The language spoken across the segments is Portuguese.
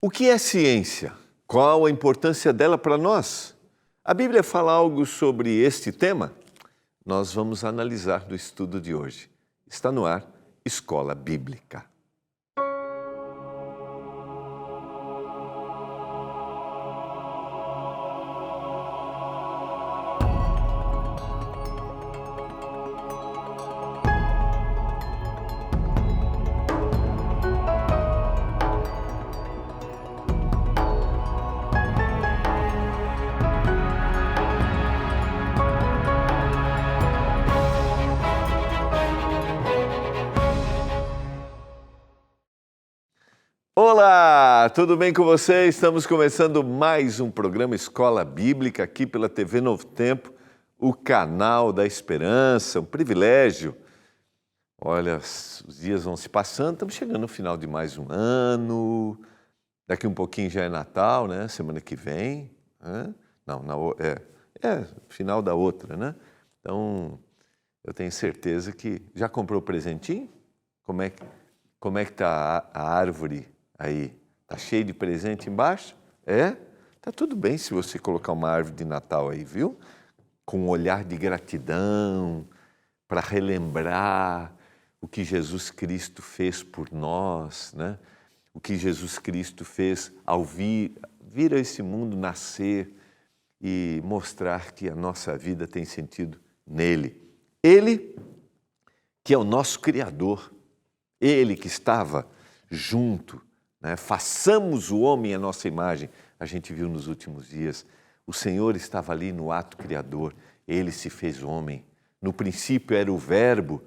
O que é ciência? Qual a importância dela para nós? A Bíblia fala algo sobre este tema? Nós vamos analisar no estudo de hoje. Está no ar, Escola Bíblica. Olá, tudo bem com você? Estamos começando mais um programa Escola Bíblica aqui pela TV Novo Tempo, o canal da esperança, um privilégio. Olha, os dias vão se passando, estamos chegando no final de mais um ano, daqui um pouquinho já é Natal, né? Semana que vem, né? Não, final da outra, né? Então, eu tenho certeza que já comprou o presentinho? Como é que está a árvore aí? Está cheio de presente embaixo? É? Tá tudo bem se você colocar uma árvore de Natal aí, viu? Com um olhar de gratidão, para relembrar o que Jesus Cristo fez por nós, né? O que Jesus Cristo fez ao vir a esse mundo nascer e mostrar que a nossa vida tem sentido nele. Ele, que é o nosso Criador, ele que estava junto, né? Façamos o homem à nossa imagem. A gente viu nos últimos dias, o Senhor estava ali no ato criador, ele se fez homem. No princípio era o Verbo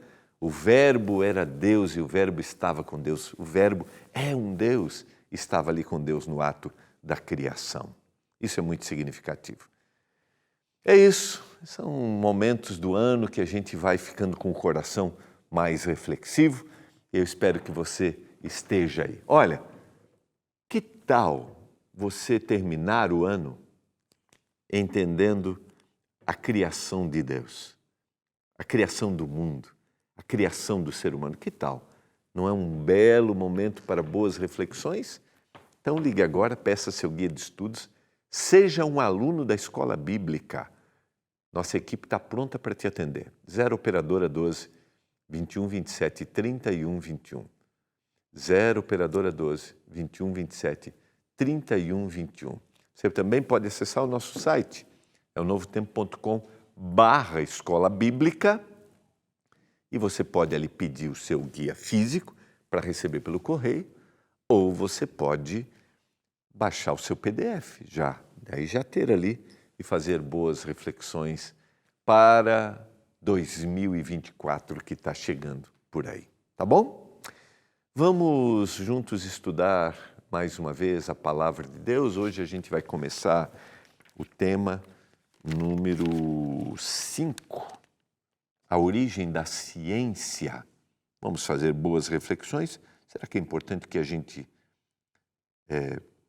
era Deus e o Verbo estava com Deus. O Verbo é um Deus, estava ali com Deus no ato da criação. Isso é muito significativo. É isso, são momentos do ano que a gente vai ficando com o coração mais reflexivo. Eu espero que você esteja aí. Olha, que tal você terminar o ano entendendo a criação de Deus, a criação do mundo, a criação do ser humano? Que tal? Não é um belo momento para boas reflexões? Então ligue agora, peça seu guia de estudos, seja um aluno da Escola Bíblica. Nossa equipe está pronta para te atender. 0 Operadora 12 21 27 31 21. 0 Operadora 12 21 27 31 21. Você também pode acessar o nosso site, é o novotempo.com/escola bíblica, e você pode ali pedir o seu guia físico para receber pelo correio, ou você pode baixar o seu PDF daí já ter ali e fazer boas reflexões para 2024 que está chegando por aí, tá bom? Vamos juntos estudar mais uma vez a Palavra de Deus. Hoje a gente vai começar o tema número 5, a origem da ciência. Vamos fazer boas reflexões. Será que é importante que a gente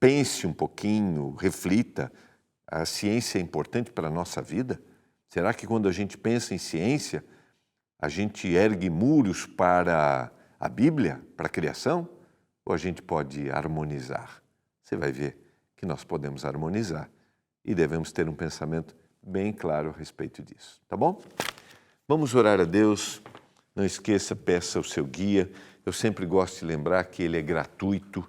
pense um pouquinho, reflita? A ciência é importante para a nossa vida? Será que quando a gente pensa em ciência, a gente ergue muros para a Bíblia, para a criação? Ou a gente pode harmonizar? Você vai ver que nós podemos harmonizar e devemos ter um pensamento bem claro a respeito disso, tá bom? Vamos orar a Deus. Não esqueça, peça o seu guia. Eu sempre gosto de lembrar que ele é gratuito,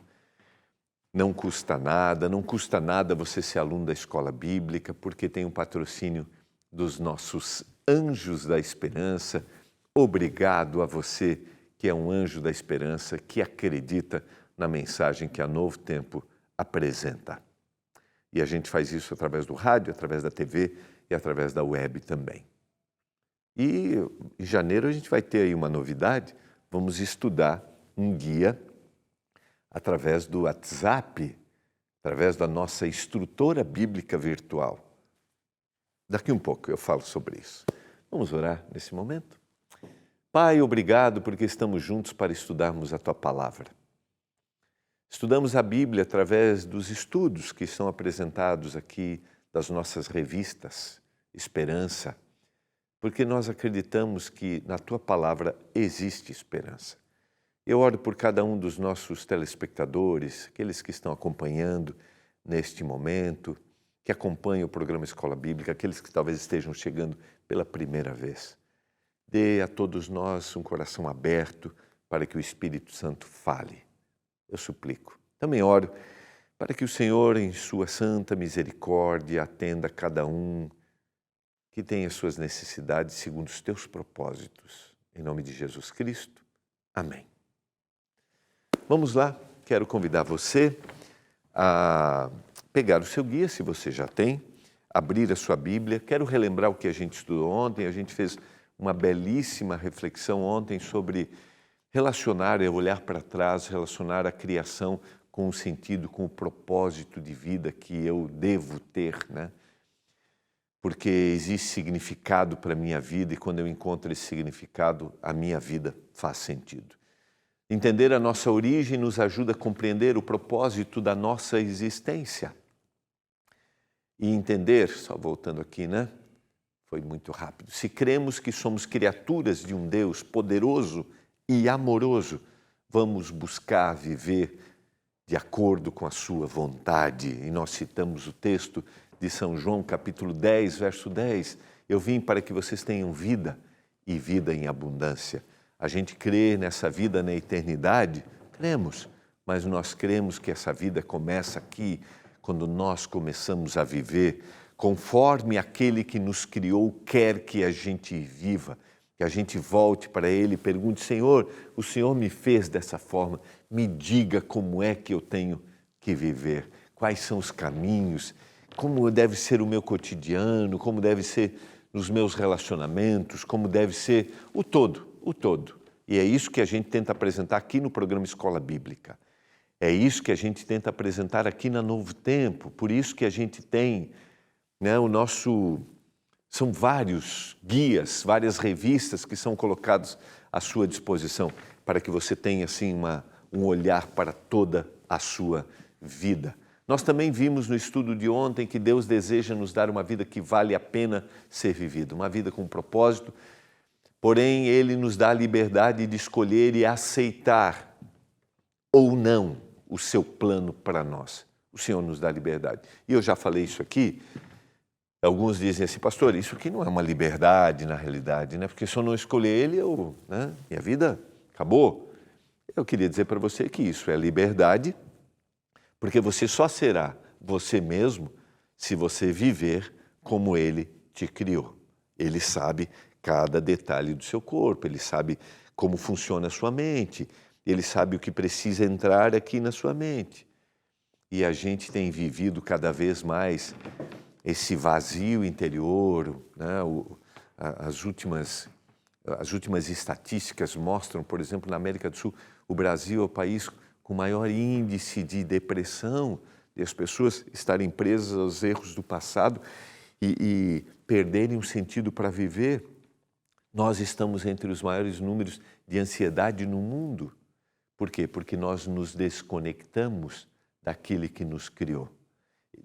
não custa nada você ser aluno da Escola Bíblica, porque tem um patrocínio dos nossos anjos da esperança. Obrigado a você que é um anjo da esperança, que acredita na mensagem que a Novo Tempo apresenta. E a gente faz isso através do rádio, através da TV e através da web também. E em janeiro a gente vai ter aí uma novidade, vamos estudar um guia através do WhatsApp, através da nossa instrutora bíblica virtual. Daqui um pouco eu falo sobre isso. Vamos orar nesse momento? Pai, obrigado porque estamos juntos para estudarmos a Tua Palavra. Estudamos a Bíblia através dos estudos que são apresentados aqui das nossas revistas Esperança, porque nós acreditamos que na Tua Palavra existe esperança. Eu oro por cada um dos nossos telespectadores, aqueles que estão acompanhando neste momento, que acompanham o programa Escola Bíblica, aqueles que talvez estejam chegando pela primeira vez. Dê a todos nós um coração aberto para que o Espírito Santo fale. Eu suplico. Também oro para que o Senhor, em sua santa misericórdia, atenda a cada um que tem as suas necessidades segundo os teus propósitos. Em nome de Jesus Cristo. Amém. Vamos lá, quero convidar você a pegar o seu guia, se você já tem, abrir a sua Bíblia. Quero relembrar o que a gente estudou ontem. A gente fez uma belíssima reflexão ontem sobre relacionar, olhar para trás, relacionar a criação com o sentido, com o propósito de vida que eu devo ter, né? Porque existe significado para a minha vida e quando eu encontro esse significado, a minha vida faz sentido. Entender a nossa origem nos ajuda a compreender o propósito da nossa existência. E entender, só voltando aqui, né? Foi muito rápido. Se cremos que somos criaturas de um Deus poderoso e amoroso, vamos buscar viver de acordo com a sua vontade. E nós citamos o texto de São João, capítulo 10, verso 10. Eu vim para que vocês tenham vida e vida em abundância. A gente crê nessa vida na eternidade? Cremos, mas nós cremos que essa vida começa aqui, quando nós começamos a viver conforme aquele que nos criou quer que a gente viva, que a gente volte para Ele e pergunte: Senhor, o Senhor me fez dessa forma, me diga como é que eu tenho que viver, quais são os caminhos, como deve ser o meu cotidiano, como deve ser nos meus relacionamentos, como deve ser o todo. E é isso que a gente tenta apresentar aqui no programa Escola Bíblica. É isso que a gente tenta apresentar aqui na Novo Tempo. Por isso que a gente tem, né, são vários guias, várias revistas que são colocados à sua disposição para que você tenha assim um olhar para toda a sua vida. Nós também vimos no estudo de ontem que Deus deseja nos dar uma vida que vale a pena ser vivida, uma vida com propósito. Porém, Ele nos dá a liberdade de escolher e aceitar ou não o seu plano para nós. O Senhor nos dá liberdade. E eu já falei isso aqui. Alguns dizem assim: pastor, isso aqui não é uma liberdade na realidade, né? Porque se eu não escolher Ele, minha vida acabou. Eu queria dizer para você que isso é liberdade, porque você só será você mesmo se você viver como Ele te criou. Ele sabe cada detalhe do seu corpo, Ele sabe como funciona a sua mente, Ele sabe o que precisa entrar aqui na sua mente. E a gente tem vivido cada vez mais esse vazio interior, né? As últimas estatísticas mostram, por exemplo, na América do Sul, o Brasil é o país com maior índice de depressão, de as pessoas estarem presas aos erros do passado e perderem o sentido para viver. Nós estamos entre os maiores números de ansiedade no mundo. Por quê? Porque nós nos desconectamos daquele que nos criou.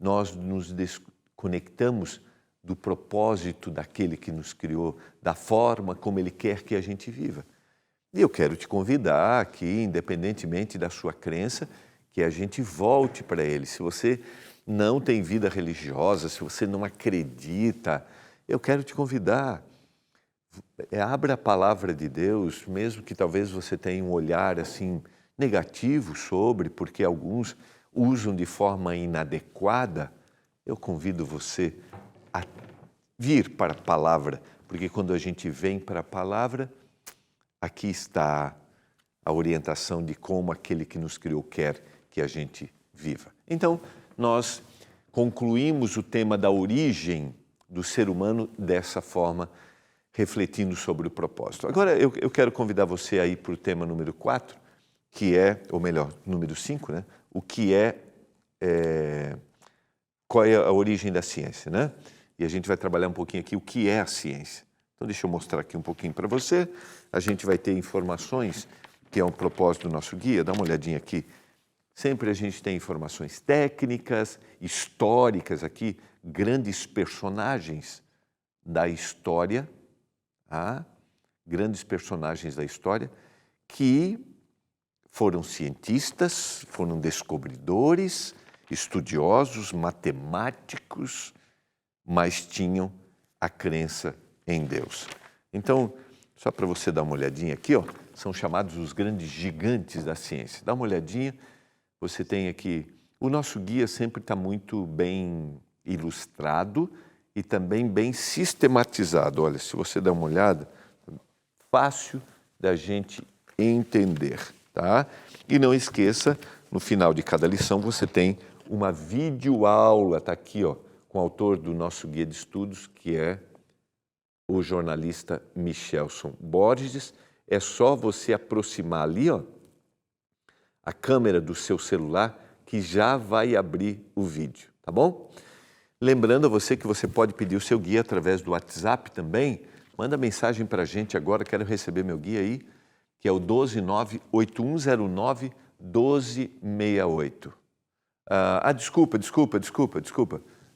Nós nos desconectamos do propósito daquele que nos criou, da forma como Ele quer que a gente viva. E eu quero te convidar aqui, independentemente da sua crença, que a gente volte para Ele. Se você não tem vida religiosa, se você não acredita, eu quero te convidar. Abra a palavra de Deus, mesmo que talvez você tenha um olhar assim negativo sobre, porque alguns usam de forma inadequada, eu convido você a vir para a palavra, porque quando a gente vem para a palavra, aqui está a orientação de como aquele que nos criou quer que a gente viva. Então, nós concluímos o tema da origem do ser humano dessa forma, refletindo sobre o propósito. Agora, eu quero convidar você a ir para o tema número 4, que é, ou melhor, número 5, né? O que qual é a origem da ciência, né? E a gente vai trabalhar um pouquinho aqui o que é a ciência. Então, deixa eu mostrar aqui um pouquinho para você. A gente vai ter informações, que é um propósito do nosso guia. Dá uma olhadinha aqui. Sempre a gente tem informações técnicas, históricas aqui, grandes personagens da história, grandes personagens da história, que foram cientistas, foram descobridores, estudiosos, matemáticos, mas tinham a crença em Deus. Então, só para você dar uma olhadinha aqui, ó, são chamados os grandes gigantes da ciência. Dá uma olhadinha, você tem aqui, o nosso guia sempre está muito bem ilustrado e também bem sistematizado. Olha, se você der uma olhada, fácil da gente entender, tá? E não esqueça, no final de cada lição você tem uma videoaula, tá aqui, ó, com o autor do nosso guia de estudos, que é o jornalista Michelson Borges. É só você aproximar ali, ó, a câmera do seu celular, que já vai abrir o vídeo, tá bom? Lembrando a você que você pode pedir o seu guia através do WhatsApp também. Manda mensagem para a gente agora, quero receber meu guia aí, que é o 129-8109-1268. Desculpa.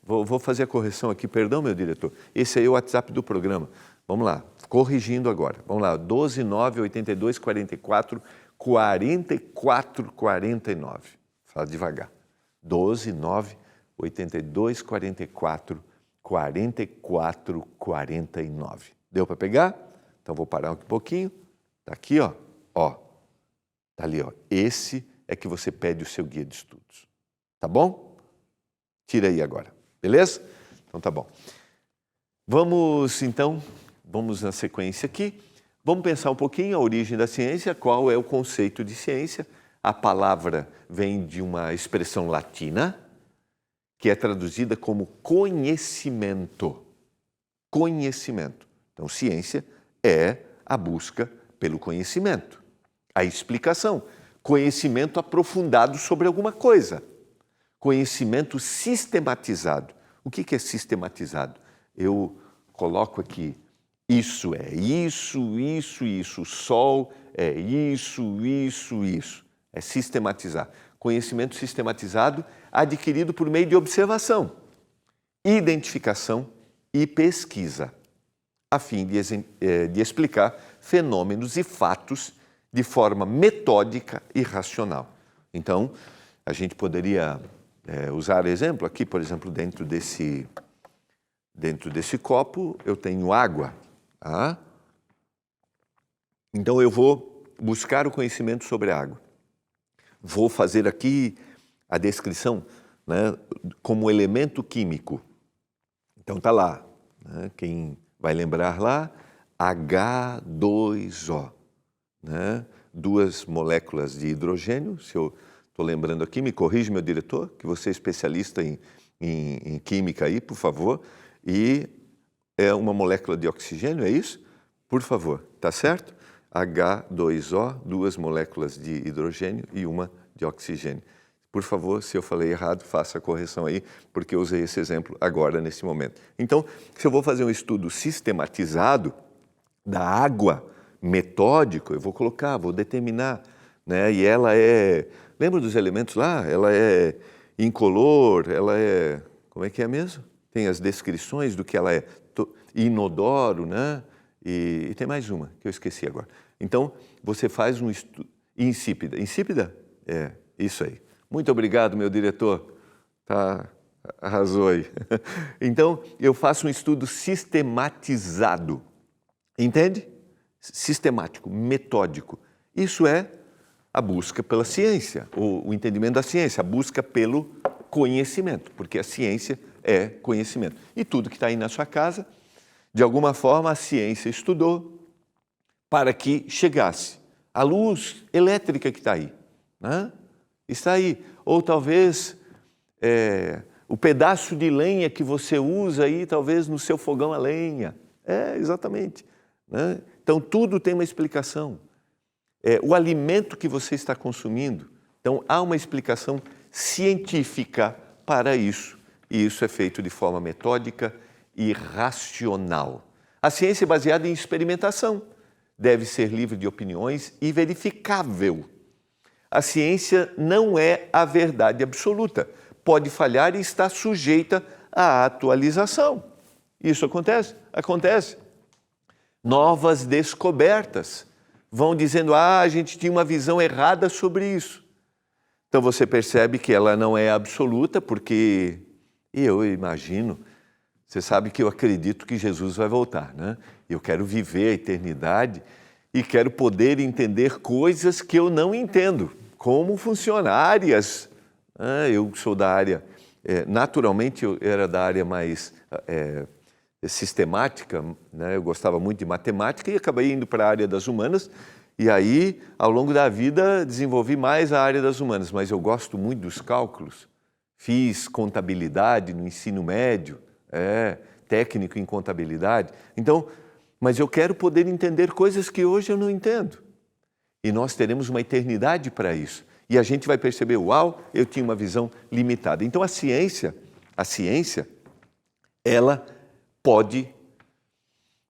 Vou fazer a correção aqui, perdão, meu diretor. Esse aí é o WhatsApp do programa. Vamos lá, corrigindo agora. Vamos lá, 129-8244-4449. Fala devagar. 129-8244-4449. Deu para pegar? Então vou parar um pouquinho. Tá aqui, ó. Tá ali, ó. Esse é que você pede o seu guia de estudos. Tá bom? Tira aí agora. Beleza? Então tá bom. Vamos na sequência aqui. Vamos pensar um pouquinho a origem da ciência, qual é o conceito de ciência. A palavra vem de uma expressão latina, que é traduzida como conhecimento. Conhecimento. Então, ciência é a busca pelo conhecimento, a explicação, conhecimento aprofundado sobre alguma coisa, conhecimento sistematizado. O que é sistematizado? Eu coloco aqui, isso é isso, o sol é isso. É sistematizar. Conhecimento sistematizado adquirido por meio de observação, identificação e pesquisa, a fim de explicar fenômenos e fatos de forma metódica e racional. Então, a gente poderia usar exemplo aqui, por exemplo, dentro desse copo eu tenho água. Tá? Então, eu vou buscar o conhecimento sobre a água. Vou fazer aqui a descrição, né, como elemento químico. Então, está lá. Né, quem vai lembrar lá, H2O. Né, 2 moléculas de hidrogênio. Se eu estou lembrando aqui, me corrige, meu diretor, que você é especialista em química aí, por favor. E é uma molécula de oxigênio, é isso? Por favor, tá certo? H2O, 2 moléculas de hidrogênio e uma de oxigênio. Por favor, se eu falei errado, faça a correção aí, porque eu usei esse exemplo agora, nesse momento. Então, se eu vou fazer um estudo sistematizado da água, metódico, eu vou determinar, né? E ela é, lembra dos elementos lá? Ela é incolor, ela é, como é que é mesmo? Tem as descrições do que ela é, inodoro, né? E tem mais uma, que eu esqueci agora. Então, você faz um estudo, insípida. Insípida? É, isso aí. Muito obrigado, meu diretor. Tá, arrasou aí. Então, eu faço um estudo sistematizado. Entende? Sistemático, metódico. Isso é a busca pela ciência, o entendimento da ciência, a busca pelo conhecimento, porque a ciência é conhecimento. E tudo que está aí na sua casa, de alguma forma, a ciência estudou para que chegasse. A luz elétrica que está aí, né? Está aí. Ou talvez o pedaço de lenha que você usa aí, talvez no seu fogão a lenha. Exatamente. Né? Então, tudo tem uma explicação. O alimento que você está consumindo. Então, há uma explicação científica para isso. E isso é feito de forma metódica e racional. A ciência é baseada em experimentação. Deve ser livre de opiniões e verificável. A ciência não é a verdade absoluta. Pode falhar e está sujeita à atualização. Isso acontece? Acontece. Novas descobertas vão dizendo, a gente tinha uma visão errada sobre isso. Então você percebe que ela não é absoluta, porque eu imagino, você sabe que eu acredito que Jesus vai voltar, né? Eu quero viver a eternidade e quero poder entender coisas que eu não entendo, como funciona, áreas. Eu sou da área, naturalmente eu era da área mais sistemática, né? Eu gostava muito de matemática e acabei indo para a área das humanas. E aí, ao longo da vida, desenvolvi mais a área das humanas, mas eu gosto muito dos cálculos. Fiz contabilidade no ensino médio, técnico em contabilidade. Então, mas eu quero poder entender coisas que hoje eu não entendo. E nós teremos uma eternidade para isso. E a gente vai perceber, uau, eu tinha uma visão limitada. Então a ciência, ela pode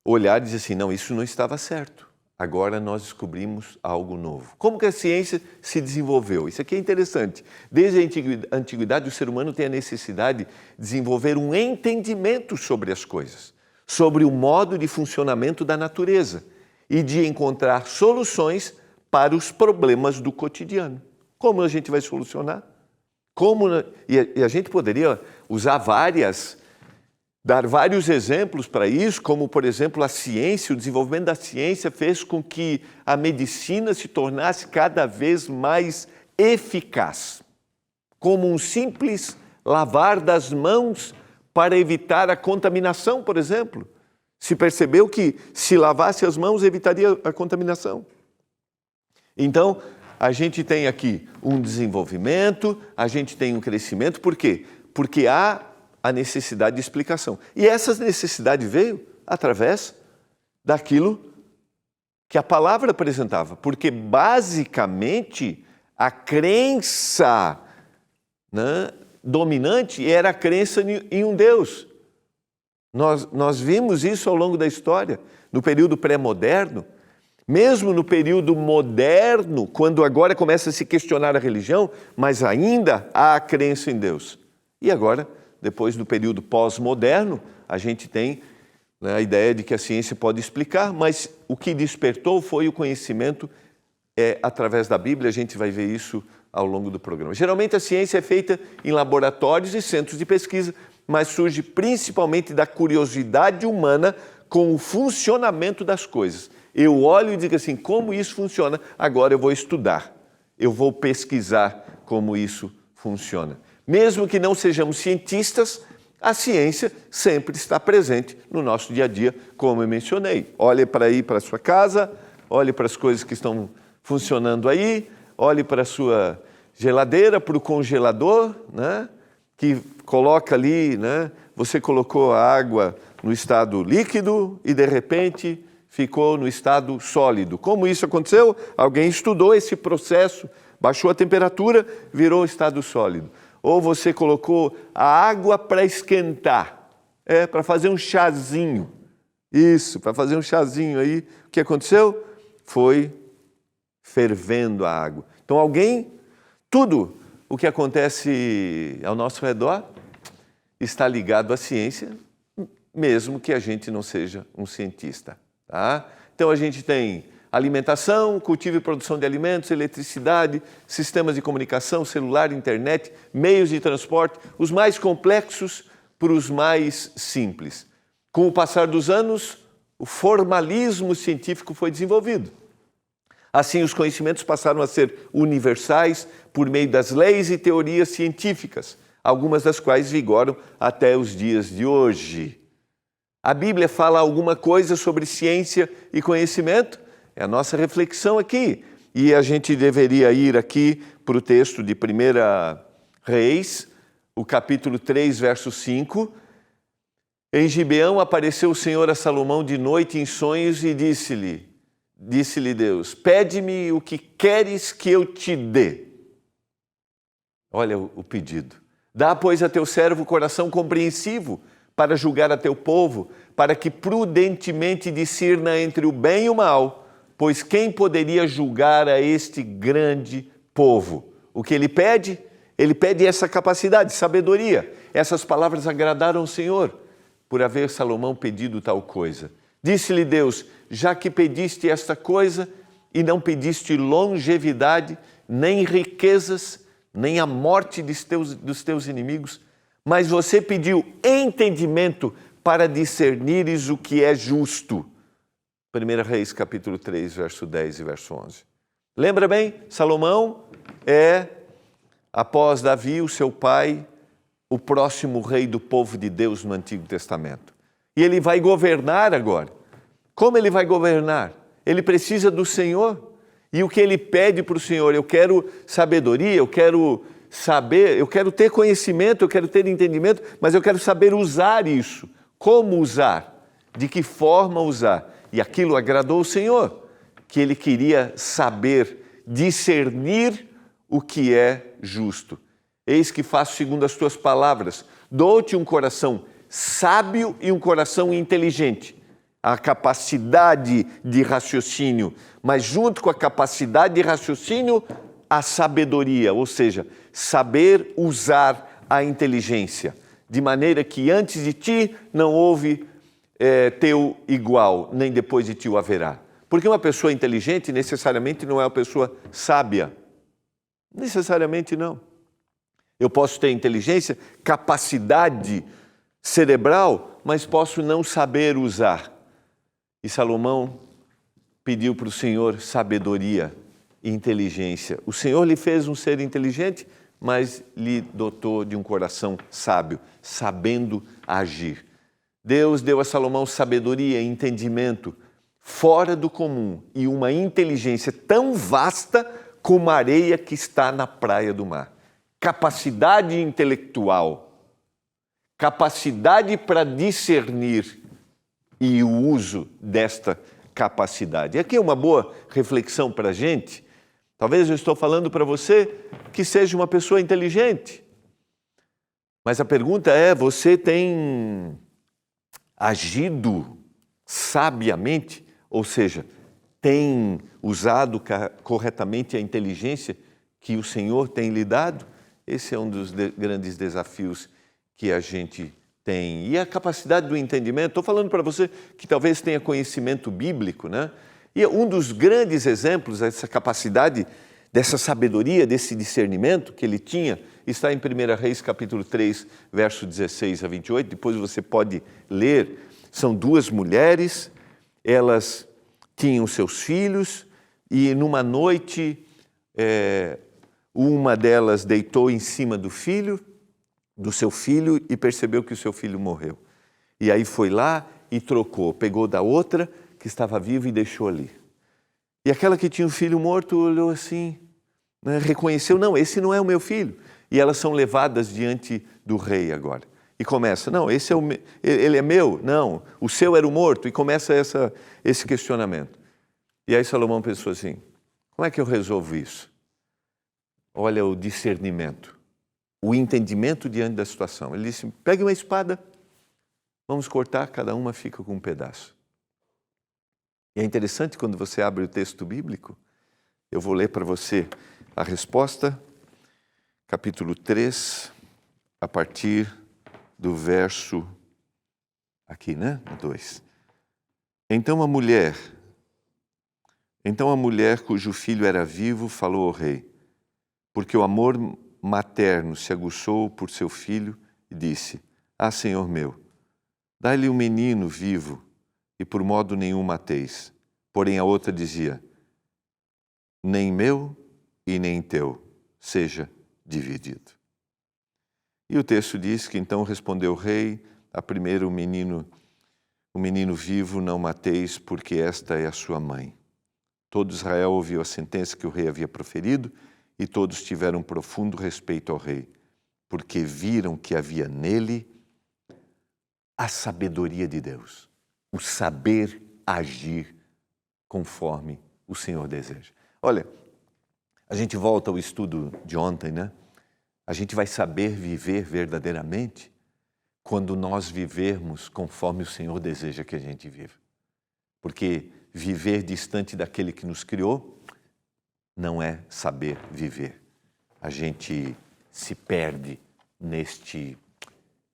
olhar e dizer assim, não, isso não estava certo. Agora nós descobrimos algo novo. Como que a ciência se desenvolveu? Isso aqui é interessante. Desde a antiguidade, o ser humano tem a necessidade de desenvolver um entendimento sobre as coisas, sobre o modo de funcionamento da natureza e de encontrar soluções para os problemas do cotidiano. Como a gente vai solucionar? E a gente poderia usar dar vários exemplos para isso, como, por exemplo, a ciência, o desenvolvimento da ciência fez com que a medicina se tornasse cada vez mais eficaz, como um simples lavar das mãos para evitar a contaminação, por exemplo. Se percebeu que se lavasse as mãos evitaria a contaminação. Então, a gente tem aqui um desenvolvimento, a gente tem um crescimento, por quê? Porque há a necessidade de explicação. E essa necessidade veio através daquilo que a palavra apresentava, porque basicamente a crença, né, dominante era a crença em um Deus. Nós vimos isso ao longo da história, no período pré-moderno, mesmo no período moderno, quando agora começa a se questionar a religião, mas ainda há a crença em Deus. E agora, depois do período pós-moderno, a gente tem, né, a ideia de que a ciência pode explicar, mas o que despertou foi o conhecimento através da Bíblia. A gente vai ver isso ao longo do programa. Geralmente a ciência é feita em laboratórios e centros de pesquisa, mas surge principalmente da curiosidade humana com o funcionamento das coisas. Eu olho e digo assim, como isso funciona? Agora eu vou estudar, eu vou pesquisar como isso funciona. Mesmo que não sejamos cientistas, a ciência sempre está presente no nosso dia a dia, como eu mencionei. Olhe para aí, para a sua casa, olhe para as coisas que estão funcionando aí, olhe para a sua geladeira, para o congelador, né, que coloca ali, né, você colocou a água no estado líquido e, de repente, ficou no estado sólido. Como isso aconteceu? Alguém estudou esse processo, baixou a temperatura, virou estado sólido. Ou você colocou a água para esquentar, para fazer um chazinho. Isso, para fazer um chazinho aí. O que aconteceu? Foi fervendo a água. Então tudo o que acontece ao nosso redor está ligado à ciência, mesmo que a gente não seja um cientista. Tá? Então a gente tem alimentação, cultivo e produção de alimentos, eletricidade, sistemas de comunicação, celular, internet, meios de transporte, os mais complexos para os mais simples. Com o passar dos anos, o formalismo científico foi desenvolvido. Assim, os conhecimentos passaram a ser universais por meio das leis e teorias científicas, algumas das quais vigoram até os dias de hoje. A Bíblia fala alguma coisa sobre ciência e conhecimento? É a nossa reflexão aqui. E a gente deveria ir aqui para o texto de 1 Reis, o capítulo 3, verso 5. Em Gibeão apareceu o Senhor a Salomão de noite em sonhos e disse-lhe Deus, pede-me o que queres que eu te dê. Olha o pedido. Dá, pois, a teu servo coração compreensivo, para julgar a teu povo, para que prudentemente discirna entre o bem e o mal, pois quem poderia julgar a este grande povo? O que ele pede? Ele pede essa capacidade, sabedoria. Essas palavras agradaram o Senhor, por haver Salomão pedido tal coisa. Disse-lhe Deus, já que pediste esta coisa, e não pediste longevidade, nem riquezas, nem a morte dos teus inimigos, mas você pediu entendimento para discernires o que é justo. 1 Reis, capítulo 3, verso 10 e verso 11. Lembra bem? Salomão é, após Davi, o seu pai, o próximo rei do povo de Deus no Antigo Testamento. E ele vai governar agora. Como ele vai governar? Ele precisa do Senhor. E o que ele pede para o Senhor? Eu quero sabedoria, eu quero saber, eu quero ter conhecimento, eu quero ter entendimento, mas eu quero saber usar isso. Como usar? De que forma usar? E aquilo agradou o Senhor, que ele queria saber discernir o que é justo. Eis que faço segundo as tuas palavras. Dou-te um coração sábio e um coração inteligente. A capacidade de raciocínio, mas junto com a capacidade de raciocínio, a sabedoria, ou seja, saber usar a inteligência, de maneira que antes de ti não houve teu igual, nem depois de ti o haverá. Porque uma pessoa inteligente necessariamente não é uma pessoa sábia. Necessariamente não. Eu posso ter inteligência, capacidade cerebral, mas posso não saber usar. E Salomão pediu para o Senhor sabedoria e inteligência. O Senhor lhe fez um ser inteligente, mas lhe dotou de um coração sábio, sabendo agir. Deus deu a Salomão sabedoria e entendimento fora do comum e uma inteligência tão vasta como a areia que está na praia do mar. Capacidade intelectual, capacidade para discernir e o uso desta capacidade. E aqui é uma boa reflexão para a gente. Talvez eu estou falando para você que seja uma pessoa inteligente. Mas a pergunta é, você tem agido sabiamente? Ou seja, tem usado corretamente a inteligência que o Senhor tem lhe dado? Esse é um dos grandes desafios que a gente tem. E a capacidade do entendimento, estou falando para você que talvez tenha conhecimento bíblico, né? E um dos grandes exemplos dessa capacidade, dessa sabedoria, desse discernimento que ele tinha, está em 1 Reis, capítulo 3, verso 16 a 28. Depois você pode ler. São duas mulheres, elas tinham seus filhos e numa noite uma delas deitou em cima do seu filho e percebeu que o seu filho morreu. E aí foi lá e trocou, pegou da outra que estava viva e deixou ali. E aquela que tinha o filho morto olhou assim, né, reconheceu, não, esse não é o meu filho. E elas são levadas diante do rei agora. E começa, não, ele é meu, não, o seu era o morto. E começa esse questionamento. E aí Salomão pensou assim, como é que eu resolvo isso? Olha o discernimento, o entendimento diante da situação. Ele disse, pegue uma espada, vamos cortar, cada uma fica com um pedaço. E é interessante quando você abre o texto bíblico, eu vou ler para você a resposta, capítulo 3, a partir do verso, aqui, né? 2. Então a mulher cujo filho era vivo falou ao rei, porque o amor materno se aguçou por seu filho e disse, Senhor meu, dá-lhe um menino vivo e por modo nenhum mateis. Porém a outra dizia, nem meu e nem teu seja dividido. E o texto diz que então respondeu o rei, a primeiro o menino vivo não mateis, porque esta é a sua mãe. Todo Israel ouviu a sentença que o rei havia proferido e todos tiveram profundo respeito ao rei, porque viram que havia nele a sabedoria de Deus, o saber agir conforme o Senhor deseja. Olha, a gente volta ao estudo de ontem, né? A gente vai saber viver verdadeiramente quando nós vivermos conforme o Senhor deseja que a gente viva. Porque viver distante daquele que nos criou não é saber viver. A gente se perde neste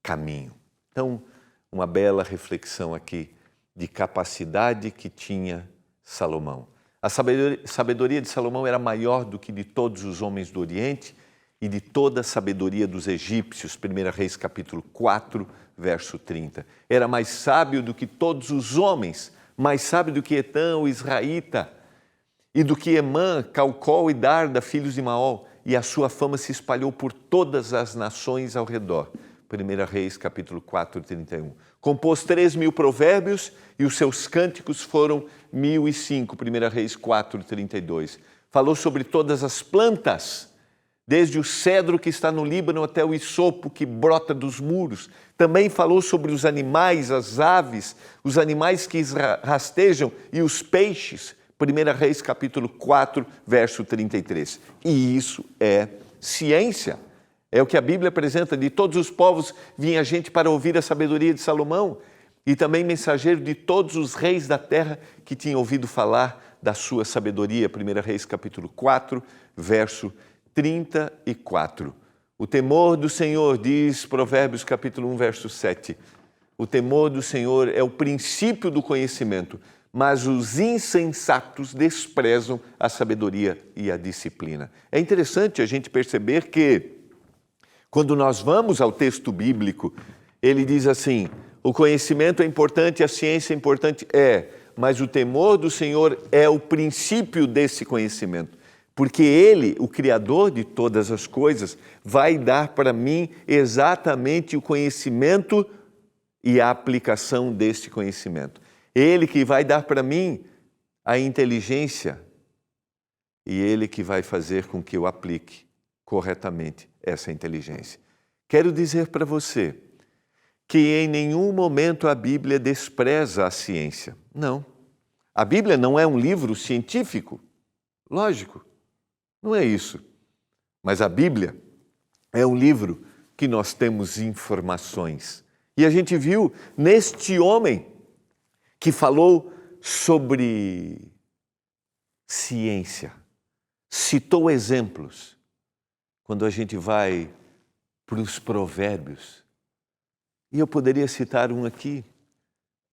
caminho. Então, uma bela reflexão aqui de capacidade que tinha Salomão. A sabedoria de Salomão era maior do que de todos os homens do Oriente e de toda a sabedoria dos egípcios. 1 Reis capítulo 4, verso 30. Era mais sábio do que todos os homens, mais sábio do que Etã, o israelita, e do que Emã, Calcol e Darda, filhos de Maol, e a sua fama se espalhou por todas as nações ao redor. 1 Reis, capítulo 4, 31. Compôs 3.000 provérbios e os seus cânticos foram 1.005, 1 Reis 4, 32. Falou sobre todas as plantas, desde o cedro que está no Líbano até o isopo que brota dos muros. Também falou sobre os animais, as aves, os animais que rastejam e os peixes. 1 Reis, capítulo 4, verso 33. E isso é ciência. É o que a Bíblia apresenta. De todos os povos vinha gente para ouvir a sabedoria de Salomão e também mensageiro de todos os reis da terra que tinham ouvido falar da sua sabedoria. 1 Reis, capítulo 4, verso 34. O temor do Senhor, diz Provérbios, capítulo 1, verso 7. O temor do Senhor é o princípio do conhecimento, mas os insensatos desprezam a sabedoria e a disciplina. É interessante a gente perceber que, quando nós vamos ao texto bíblico, ele diz assim: o conhecimento é importante, a ciência é importante, mas o temor do Senhor é o princípio desse conhecimento. Porque Ele, o Criador de todas as coisas, vai dar para mim exatamente o conhecimento e a aplicação deste conhecimento. Ele que vai dar para mim a inteligência e Ele que vai fazer com que eu aplique corretamente essa inteligência. Quero dizer para você que em nenhum momento a Bíblia despreza a ciência. Não. A Bíblia não é um livro científico. Lógico, não é isso. Mas a Bíblia é um livro que nós temos informações. E a gente viu neste homem que falou sobre ciência, citou exemplos. Quando a gente vai para os provérbios, e eu poderia citar um aqui: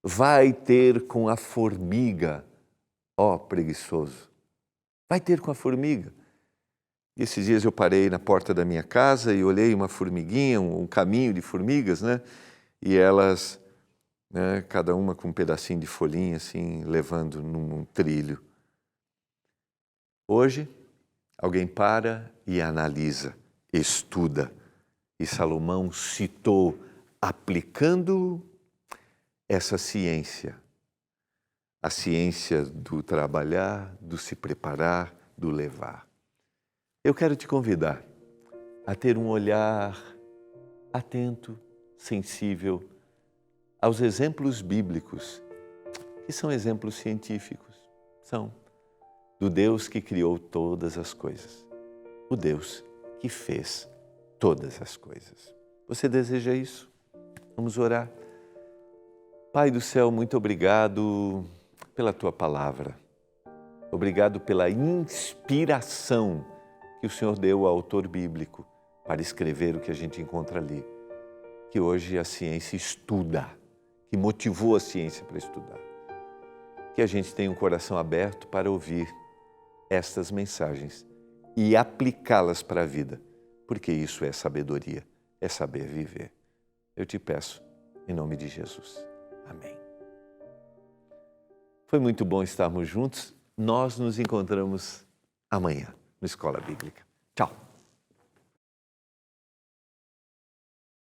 vai ter com a formiga, ó preguiçoso, vai ter com a formiga. E esses dias eu parei na porta da minha casa e olhei uma formiguinha, um caminho de formigas, né? E elas, né, cada uma com um pedacinho de folhinha, assim, levando num trilho. Hoje, alguém para e analisa, estuda. E Salomão citou, aplicando essa ciência, a ciência do trabalhar, do se preparar, do levar. Eu quero te convidar a ter um olhar atento, sensível aos exemplos bíblicos, que são exemplos científicos, são do Deus que criou todas as coisas, o Deus que fez todas as coisas. Você deseja isso? Vamos orar. Pai do céu, muito obrigado pela Tua palavra. Obrigado pela inspiração que o Senhor deu ao autor bíblico para escrever o que a gente encontra ali. Que hoje a ciência estuda, que motivou a ciência para estudar. Que a gente tenha um coração aberto para ouvir estas mensagens e aplicá-las para a vida, porque isso é sabedoria, é saber viver. Eu te peço, em nome de Jesus. Amém. Foi muito bom estarmos juntos. Nós nos encontramos amanhã no Escola Bíblica. Tchau.